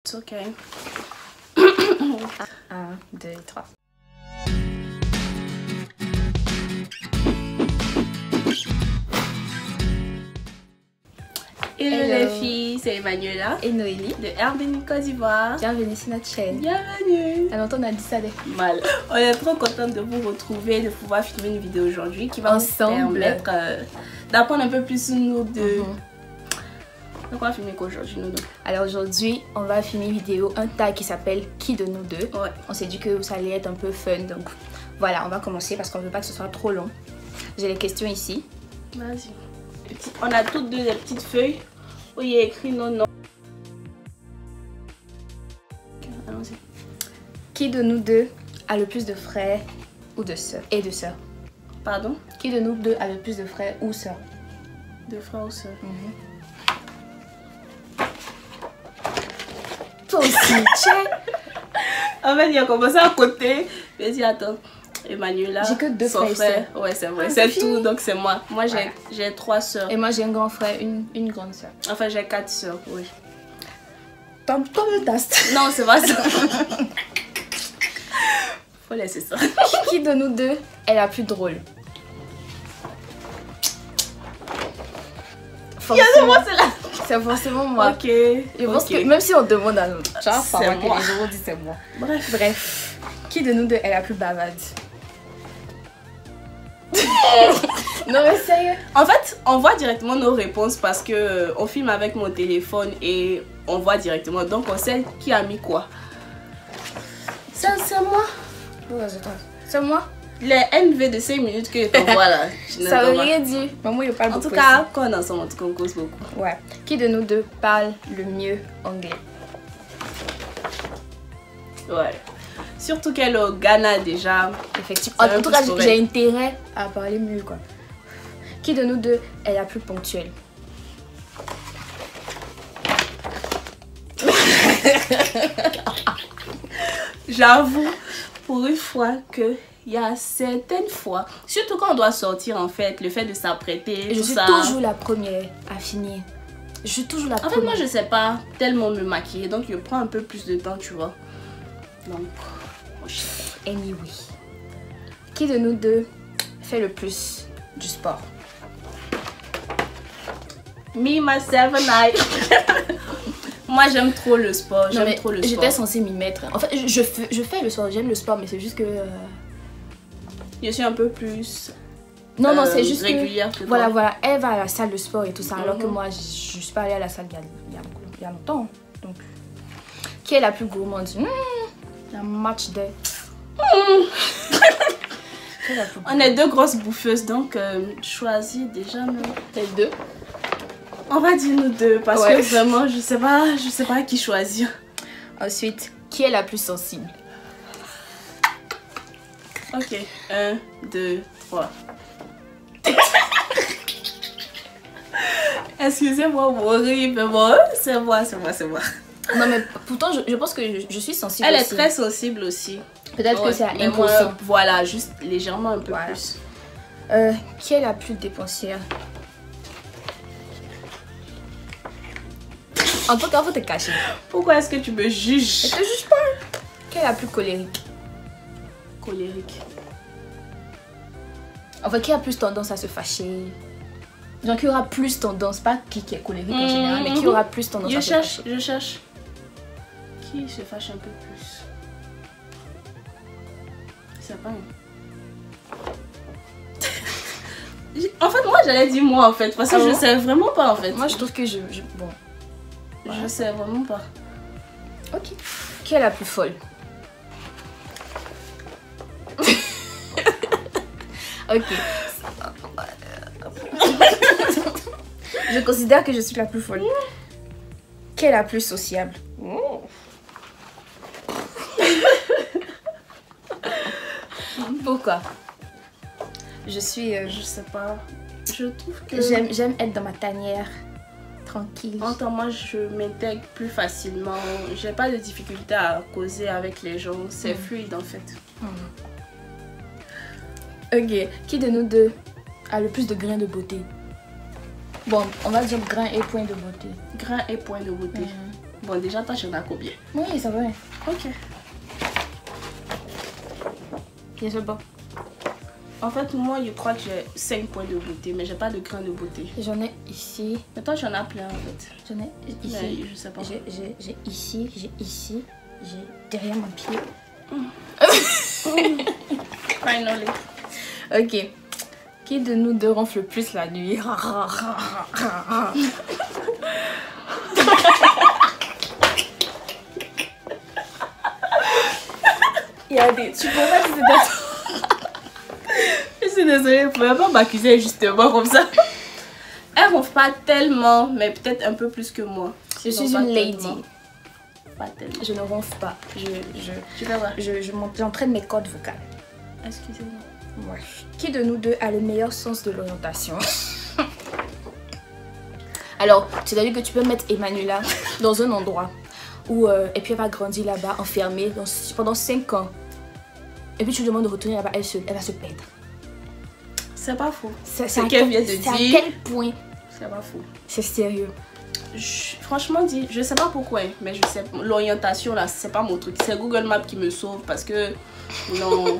C'est ok. 1, 2, 3. Hello les filles, c'est Emmanuela et Noélie de Airbnb Côte d'Ivoire. Bienvenue sur notre chaîne. Bienvenue. À longtemps on a dit ça des mal. On est trop contente de vous retrouver, de pouvoir filmer une vidéo aujourd'hui qui va ensemble nous permettre d'apprendre un peu plus sur nous deux. Donc on va filmer quoi aujourd'hui nous deux? Alors aujourd'hui on va filmer une vidéo, un tag qui s'appelle Qui de nous deux. Ouais. On s'est dit que ça allait être un peu fun, donc voilà, on va commencer parce qu'on veut pas que ce soit trop long. J'ai les questions ici. Vas-y. On a toutes deux des petites feuilles où il y a écrit nos noms. Allons-y. Qui de nous deux a le plus de frères ou de sœurs? Et de sœurs. Pardon? Qui de nous deux a le plus de frères ou sœurs? De frères ou sœurs. Toi aussi, tiens. En fait, il a commencé à côté. Je lui ai dit, attends, Emmanuela. J'ai que 2 frères et sœurs. Ouais, c'est vrai. Ah, c'est c'est tout, fini. donc c'est moi. Moi, Voilà. j'ai 3 sœurs. Et moi j'ai un grand frère, une grande sœur. Enfin, j'ai 4 sœurs, oui. Tom le taste. Non, c'est pas ça. Faut laisser ça. Qui de nous deux est la plus drôle? Forcément, c'est là. C'est forcément moi. Ok. Je pense que même si on demande à l'autre, genre, C'est que moi. les gens disent c'est moi. Bref. Qui de nous deux est la plus bavarde? Non mais sérieux. En fait, on voit directement nos réponses parce que on filme avec mon téléphone et on voit directement. Donc, on sait qui a mis quoi. C'est moi. C'est moi. Les NV de 5 minutes que je t'envoie là. je Ça veut n'entends pas. rien dire. Mais moi, il parle En beaucoup tout cas, quand on est ensemble, en tout cas, on cause beaucoup. aussi. Ouais. Qui de nous deux parle le mieux anglais? Ouais. Surtout qu'elle est au Ghana déjà. Effectivement. C'est En un tout peu cas, sauvage. j'ai intérêt à parler mieux quoi. Qui de nous deux est la plus ponctuelle? J'avoue, pour une fois que il y a certaines fois, surtout quand on doit sortir en fait, le fait de s'apprêter, Je tout suis ça. toujours la première à finir. Je suis toujours la En première. fait, moi je sais pas tellement me maquiller, donc je prends un peu plus de temps, tu vois. Donc, moi, je sais pas. Anyway. Qui de nous deux fait le plus du sport? Me, myself and I. Moi j'aime trop le sport, Non, j'aime mais trop le sport. j'étais censée m'y mettre. En fait, je fais le sport, j'aime le sport, mais c'est juste que... Je suis un peu plus Non, non, c'est juste régulière que que... Voilà, toi. voilà, elle va à la salle de sport et tout ça, alors que Mhm. moi, je suis pas allée à la salle il y a longtemps. Donc, qui est la plus gourmande? La match de... Qui est la plus On est deux grosses bouffeuses, donc choisis déjà nous. Les deux. On va dire nous deux parce Ouais. que vraiment je sais pas qui choisir. Ensuite, qui est la plus sensible? Ok, 1, 2, 3. Excusez-moi, mon rire, mais bon, c'est moi. Non, mais pourtant, je pense que je suis sensible Elle est aussi. très sensible aussi. Peut-être que Ouais, c'est à mais moi, 1%. voilà, juste légèrement un peu Voilà. plus. Qui est la plus dépensière? En tout cas, faut te cacher. Pourquoi est-ce que tu me juges? Je te juge pas. Qui est la plus colérique? Colérique. Enfin, qui a plus tendance à se fâcher? Genre, qui aura plus tendance, pas qui est colérique en général, mais qui aura plus tendance à se fâcher? Je cherche. Qui se fâche un peu plus? C'est pas. En fait, moi j'allais dire moi en fait, parce que Ah je bon? sais vraiment pas en fait. Moi, je trouve que bon. Je sais vraiment pas. Ok. Qui est la plus folle? Ok. Je considère que je suis la plus folle. Qui est la plus sociable? Pourquoi? Je suis... Je sais pas. Je trouve que. J'aime être dans ma tanière, tranquille. Entends, moi je m'intègre plus facilement. J'ai pas de difficulté à causer avec les gens. C'est fluide en fait. Ok. Qui de nous deux a le plus de grains de beauté? Bon, on va dire grains et points de beauté. Grain et point de beauté. Bon, déjà, toi, tu en as combien? Oui, ça va. Ok. Il est bon. En fait, moi, je crois que j'ai 5 points de beauté, mais j'ai pas de grain de beauté. J'en ai ici. Mais toi, j'en as plein, en fait. J'en ai ici. Mais je sais pas. J'ai ici, j'ai ici, j'ai derrière mon pied. Finally. Ok. Qui de nous deux ronfle le plus la nuit? Il y a des... Tu peux pas dire Je suis désolée, vous pouvez pas m'accuser justement comme ça. Elle ronfle pas tellement, mais peut-être un peu plus que moi. Je Sinon, suis pas une lady. tellement. Pas tellement. Je ne ronfle pas. Tu vas voir. J'entraîne mes cordes vocales. Excusez-moi. Ouais. Qui de nous deux a le meilleur sens de l'orientation? Alors, c'est-à-dire que tu peux mettre Emmanuela dans un endroit où, et puis elle va grandir là-bas, enfermée pendant 5 ans. Et puis tu lui demandes de retourner là-bas, elle va se perdre. C'est pas faux. C'est qu'elle vient de dire. à quel point C'est pas faux. c'est sérieux. Franchement dit, je sais pas pourquoi, mais je sais l'orientation là, c'est pas mon truc. C'est Google Maps qui me sauve parce que non,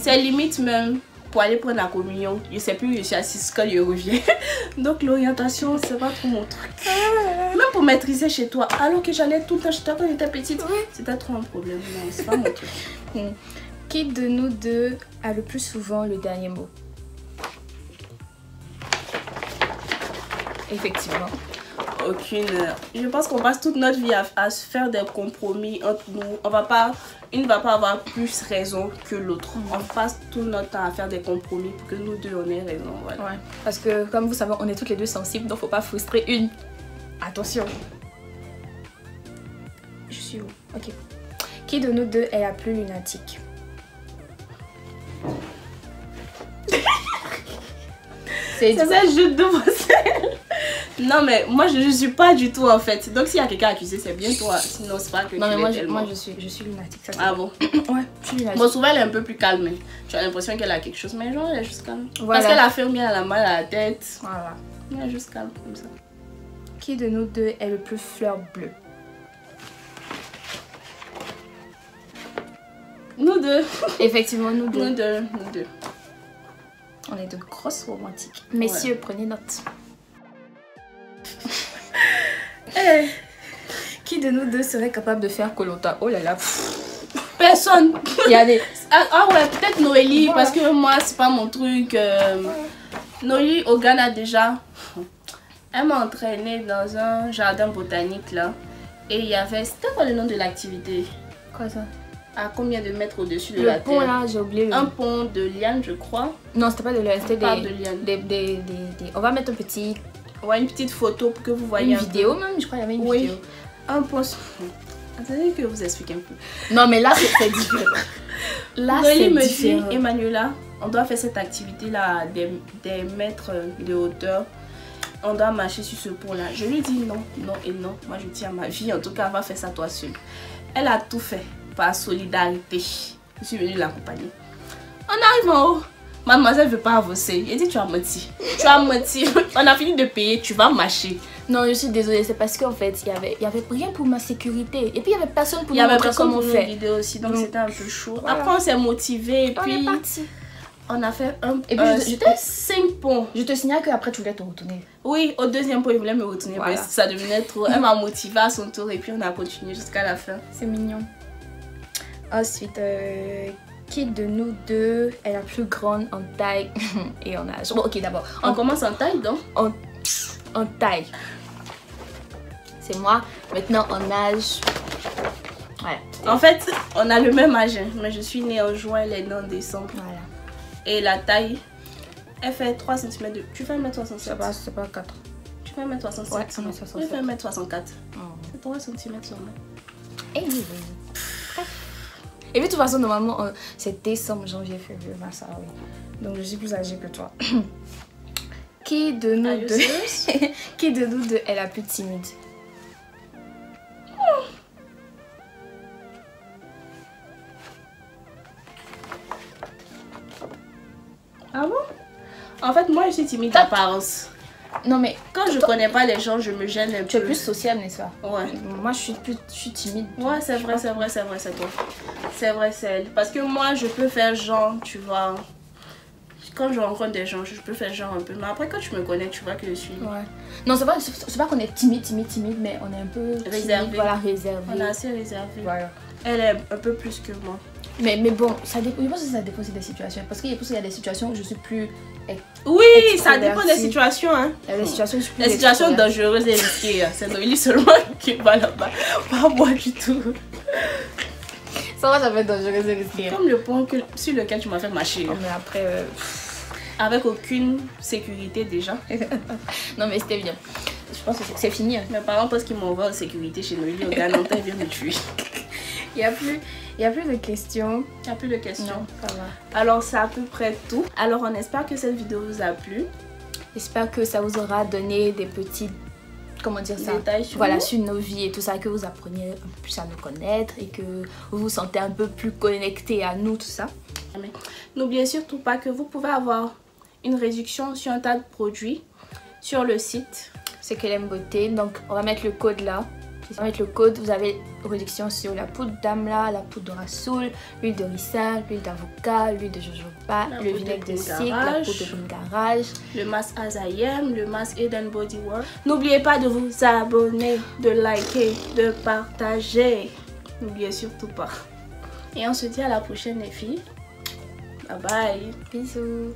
c'est limite même pour aller prendre la communion. Je sais plus où je suis assise quand je reviens. Donc l'orientation, c'est pas trop mon truc. Même pour maîtriser chez toi, alors que j'allais tout le temps chez toi quand j'étais petite, c'était trop un problème. Non, c'est pas mon truc. Qui de nous deux a le plus souvent le dernier mot? Effectivement. Aucune. Je pense qu'on passe toute notre vie à se faire des compromis entre nous. Une ne va pas avoir plus raison que l'autre. On passe tout notre temps à faire des compromis pour que nous deux on ait raison. Voilà. Ouais. Parce que comme vous savez, on est toutes les deux sensibles, donc faut pas frustrer une. Attention. Je suis où? Ok. Qui de nous deux est la plus lunatique? C'est ça, je demoiselle. Non mais moi je suis pas du tout en fait. Donc s'il y a quelqu'un accusé, c'est bien toi. Sinon c'est pas que non, tu mais l'es tellement. moi je suis lunatique. Ça, ah bon? Ouais, je suis lunatique. Bon, souvent elle est un peu plus calme. Tu as l'impression qu'elle a quelque chose, mais genre elle est juste calme. Voilà. Parce qu'elle a fait bien, elle a mal à la tête. Voilà. Elle est juste calme comme ça. Qui de nous deux est le plus fleur bleue? Nous deux. Effectivement, nous deux. Nous deux. On est de grosses romantiques. Messieurs, prenez note. Hey. Qui de nous deux serait capable de faire Koh-Lanta? Oh là là. Personne. Il y a des... Ah ouais, peut-être Noélie, Voilà. parce que moi c'est pas mon truc. Noélie au Ghana déjà. Elle m'a entraînée dans un jardin botanique là. Et il y avait... C'était quoi le nom de l'activité? Quoi ça? À combien de mètres au-dessus de Le la pont terre? là, j'ai oublié le... Un pont de liane, je crois. Non, c'était pas de liane, c'était Pas de liane. On va mettre un petit... Ouais, une petite photo pour que vous voyez Une un peu. vidéo même, je crois qu'il y avait une vidéo. Un pont... Attendez que je vous explique un peu. Non mais là c'est différent. Là Noélie c'est me différent. dit, Emmanuela, on doit faire cette activité là à des mètres de hauteur. On doit marcher sur ce pont là. Je lui dis non, non et non. Moi je tiens à ma vie. En tout cas, on va faire ça toi seule. Elle a tout fait par solidarité. Je suis venue l'accompagner. On arrive en haut. Mademoiselle veut pas avancer. Elle dit tu as menti. Tu as menti. On a fini de payer. Tu vas marcher. Non, je suis désolée, c'est parce qu'en fait, il y avait rien pour ma sécurité. Et puis, il y avait personne pour Il y nous avait montrer personne comment pour faire. une vidéo aussi. Donc c'était un peu chaud. Voilà. Après on s'est motivé. Et On puis est parti. on a fait un... Et puis, c'était 5 ponts. Je te signale qu'après, tu voulais te retourner. Oui, au deuxième pont, il voulait me retourner. Voilà. Parce que ça devenait trop. Elle m'a motivée à son tour. Et puis on a continué jusqu'à la fin. C'est mignon. Ensuite, qui de nous deux est la plus grande en taille et en âge? Bon, ok, d'abord. On commence en taille donc. En taille. C'est moi. Maintenant, en âge. Voilà. En fait, on a le même âge. Hein, mais je suis née en juin, elle est née en décembre. Voilà. Et la taille, elle fait 3 cm de... Tu fais 1m67. C'est pas 4. Tu fais 1m67. Ouais, 1m67. Je fais 1m64. Oh. C'est 3 cm seulement. Et oui. Et puis de toute façon, normalement, c'est décembre, janvier, février, mars, avril. Donc je suis plus âgée que toi. Qui de nous deux qui de nous deux est la plus timide? Ah bon? En fait, moi, je suis timide d'apparence. Non, mais quand je connais pas les gens, je me gêne un tu es peu. plus sociable, n'est-ce pas? Ouais. Moi, je suis timide. Ouais, c'est vrai, c'est vrai, c'est vrai, c'est toi. C'est vrai, c'est elle. Parce que moi, je peux faire genre, tu vois. Quand je rencontre des gens, je peux faire genre un peu. Mais après, quand tu me connais, tu vois que je suis. Ouais. Non, c'est pas qu'on est timide, mais on est un peu Réservé. timide, voilà, réservé. On est assez réservé. Voilà. Elle est un peu plus que moi. Mais bon, ça dépend, je pense que ça dépend aussi des situations. Parce qu'il y a des situations où je suis plus. Oui, ça dépend des situations. Hein. Il y a des situations où je suis plus. Les situations dangereuses et risquées, hein. C'est Noélie seulement qui va là-bas. Pas moi du tout. Ça va, ça va être dangereux et risqué. Comme le point sur lequel tu m'as fait marcher. Oh, mais après. Avec aucune sécurité déjà. Non, mais c'était bien. Je pense que c'est fini. Hein. Mes parents pensent qu'ils m'envoient en sécurité chez Noélie. Au Ghana, elle vient me tuer. Il n'y a plus de questions. Il n'y a plus de questions. Non, ça va. Alors, c'est à peu près tout. Alors, on espère que cette vidéo vous a plu. J'espère que ça vous aura donné des petits, comment dire ça, détails sur voilà, nous. sur nos vies et tout ça, que vous appreniez un peu plus à nous connaître et que vous vous sentez un peu plus connecté à nous, tout ça. N'oubliez surtout pas que vous pouvez avoir une réduction sur un tas de produits sur le site. C'est que l'aime beauté. Donc, on va mettre le code là. On va mettre le code. Vous avez réduction sur la poudre d'amla, la poudre de rassoul, l'huile de ricin, l'huile d'avocat, l'huile de jojoba, le vinaigre de cidre, la poudre de Green Garage, le masque Azayem, le masque Eden Body Work. N'oubliez pas de vous abonner, de liker, de partager. N'oubliez surtout pas. Et on se dit à la prochaine les filles. Bye bye. Bisous.